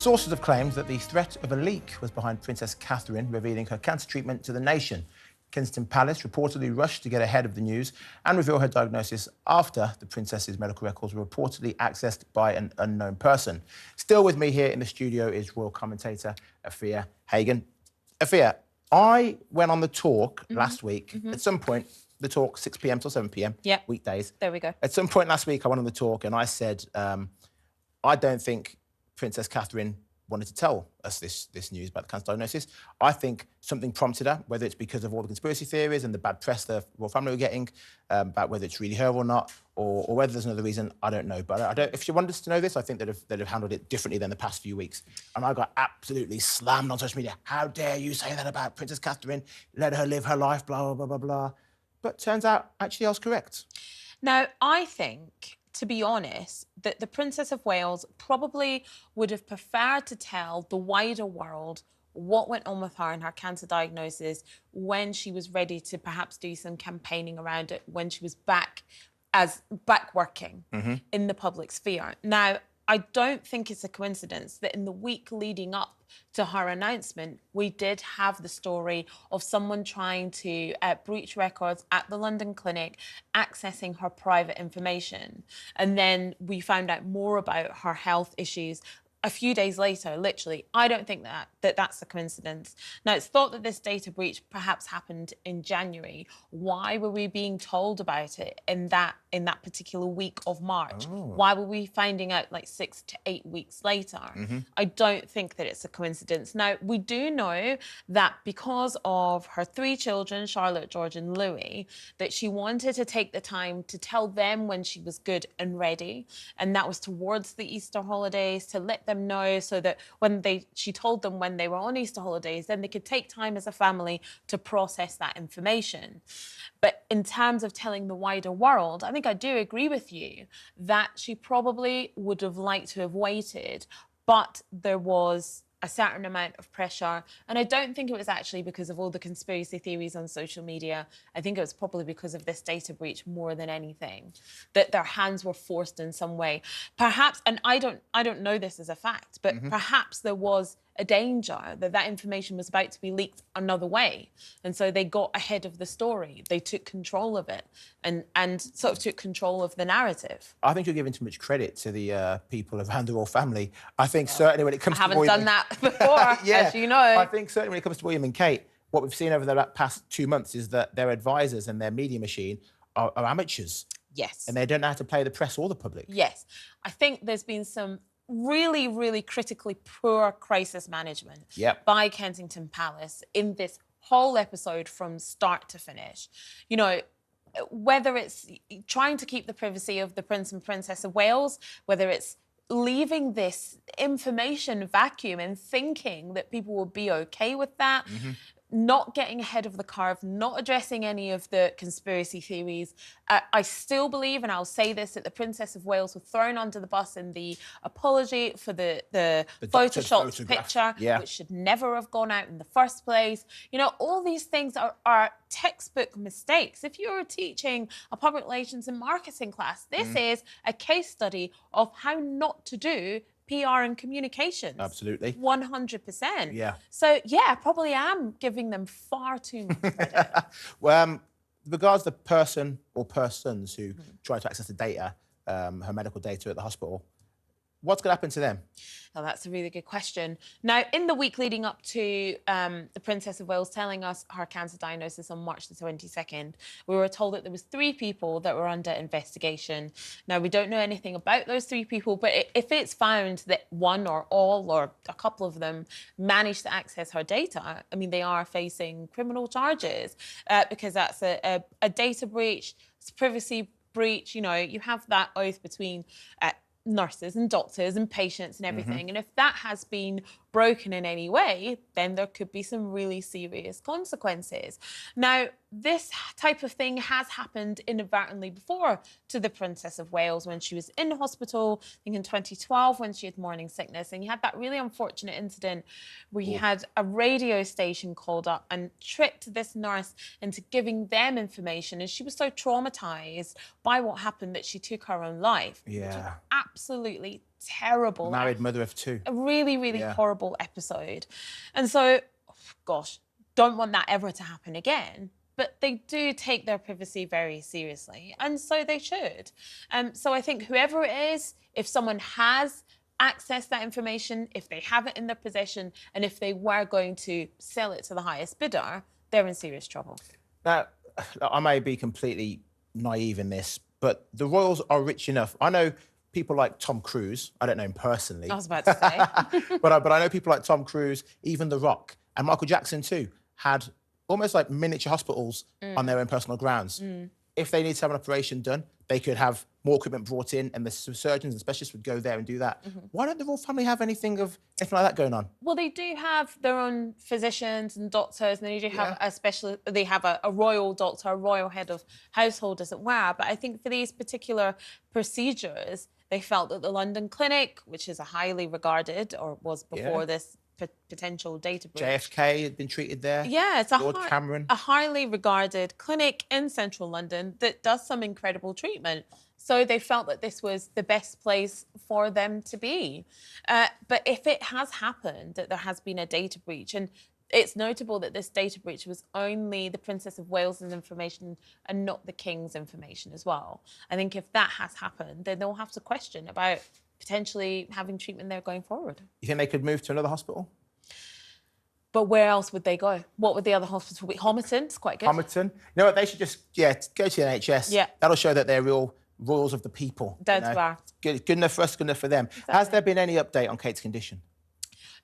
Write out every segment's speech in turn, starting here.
Sources have claimed that the threat of a leak was behind Princess Catherine revealing her cancer treatment to the nation. Kensington Palace reportedly rushed to get ahead of the news and reveal her diagnosis after the princess's medical records were reportedly accessed by an unknown person. Still with me here in the studio is royal commentator Afua Hagan. Afua, I went on the talk last week. At some point, the talk 6 p.m. till 7 p.m. Weekdays. There we go. At some point last week, I went on the talk and I said, I don't think Princess Catherine wanted to tell us this news about the cancer diagnosis. I think something prompted her, whether it's because of all the conspiracy theories and the bad press the royal family were getting, about whether it's really her or not, or whether there's another reason, I don't know. But if she wanted us to know this, I think they'd have handled it differently than the past few weeks. And I got absolutely slammed on social media. How dare you say that about Princess Catherine? Let her live her life, blah, blah, blah, blah, blah. But turns out, actually, I was correct. Now, I think, to be honest, that the Princess of Wales probably would have preferred to tell the wider world what went on with her and her cancer diagnosis when she was ready to perhaps do some campaigning around it, when she was back working in the public sphere. Now, I don't think it's a coincidence that in the week leading up to her announcement, we did have the story of someone trying to breach records at the London clinic, accessing her private information. And then we found out more about her health issues a few days later, literally. I don't think that's a coincidence. Now, it's thought that this data breach perhaps happened in January. Why were we being told about it in that particular week of March? Why were we finding out like 6 to 8 weeks later? I don't think that it's a coincidence. Now, we do know that because of her 3 children, Charlotte, George and Louis, that she wanted to take the time to tell them when she was good and ready. And that was towards the Easter holidays, to let them know so that she told them when they were on Easter holidays, then they could take time as a family to process that information. But in terms of telling the wider world, I think I do agree with you that she probably would have liked to have waited, but there was a certain amount of pressure. And I don't think it was actually because of all the conspiracy theories on social media. I think it was probably because of this data breach more than anything, that their hands were forced in some way. Perhaps, and I don't know this as a fact, but perhaps there was a danger that information was about to be leaked another way. And so they got ahead of the story. They took control of it and sort of took control of the narrative. I think you're giving too much credit to the people around the royal family. I think certainly when it comes to William... I haven't done that before, as you know. I think certainly when it comes to William and Kate, what we've seen over the past 2 months is that their advisors and their media machine are amateurs. Yes. And they don't know how to play the press or the public. Yes. I think there's been some really, really critically poor crisis management by Kensington Palace in this whole episode from start to finish. You know, whether it's trying to keep the privacy of the Prince and Princess of Wales, whether it's leaving this information vacuum and thinking that people will be okay with that, not getting ahead of the curve, not addressing any of the conspiracy theories. I still believe, and I'll say this, that the Princess of Wales was thrown under the bus in the apology for the photoshopped picture, which should never have gone out in the first place. You know, all these things are textbook mistakes. If you're teaching a public relations and marketing class, this is a case study of how not to do PR and communications. Absolutely. 100%. Yeah. So, yeah, I probably am giving them far too much credit. Well, regards the person or persons who tried to access the data, her medical data at the hospital, what's going to happen to them? Oh, that's a really good question. Now, in the week leading up to the Princess of Wales telling us her cancer diagnosis on March the 22nd, we were told that there was 3 people that were under investigation. Now, we don't know anything about those 3 people, but if it's found that one or all or a couple of them managed to access her data, I mean, they are facing criminal charges because that's a data breach, it's a privacy breach. You know, you have that oath between nurses and doctors and patients and everything. And if that has been broken in any way, then there could be some really serious consequences. Now, this type of thing has happened inadvertently before to the Princess of Wales when she was in hospital, I think in 2012 when she had morning sickness. And you had that really unfortunate incident where you had a radio station called up and tricked this nurse into giving them information. And she was so traumatized by what happened that she took her own life. Yeah. Which is absolutely terrible. Married mother of two. A really, really horrible episode. And so, gosh, don't want that ever to happen again. But they do take their privacy very seriously, and so they should. So I think whoever it is, if someone has accessed that information, if they have it in their possession, and if they were going to sell it to the highest bidder, they're in serious trouble. Now, I may be completely naive in this, but the royals are rich enough. I know people like Tom Cruise. I don't know him personally. I was about to say. but I know people like Tom Cruise, even The Rock, and Michael Jackson too, had almost like miniature hospitals on their own personal grounds. If they need to have an operation done, they could have more equipment brought in and the surgeons and specialists would go there and do that. Why don't the royal family have anything like that going on? Well, they do have their own physicians and doctors, and they do have they have a royal doctor, a royal head of household, as it were. But I think for these particular procedures, they felt that the London Clinic, which is a highly regarded, or was before this potential data breach. JFK had been treated there. Yeah, it's a highly regarded clinic in central London that does some incredible treatment. So they felt that this was the best place for them to be. But if it has happened, that there has been a data breach, and it's notable that this data breach was only the Princess of Wales' information and not the King's information as well. I think if that has happened, then they'll have to question about potentially having treatment there going forward. You think they could move to another hospital? But where else would they go? What would the other hospital be? Homerton's quite good. Homerton. You know what? They should just, go to the NHS. Yeah. That'll show that they're real royals of the people. That's right. Good enough for us, good enough for them. Exactly. Has there been any update on Kate's condition?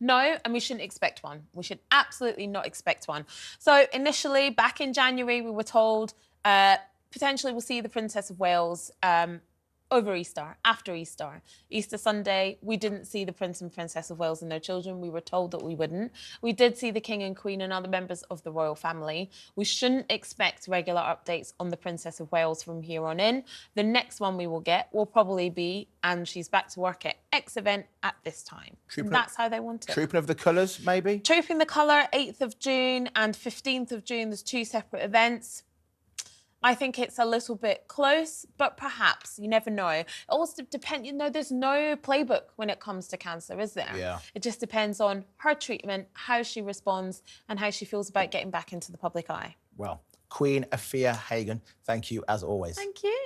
No, and we shouldn't expect one. We should absolutely not expect one. So initially, back in January, we were told potentially we'll see the Princess of Wales over Easter, after Easter. Easter Sunday, we didn't see the Prince and Princess of Wales and their children. We were told that we wouldn't. We did see the King and Queen and other members of the royal family. We shouldn't expect regular updates on the Princess of Wales from here on in. The next one we will get will probably be, and she's back to work at X event at this time. That's how they want it. Trooping of the colours, maybe? Trooping the colour, 8th of June and 15th of June. There's 2 separate events. I think it's a little bit close, but perhaps, you never know. It also depends, there's no playbook when it comes to cancer, is there? Yeah. It just depends on her treatment, how she responds, and how she feels about getting back into the public eye. Well, Queen Afua Hagan, thank you as always. Thank you.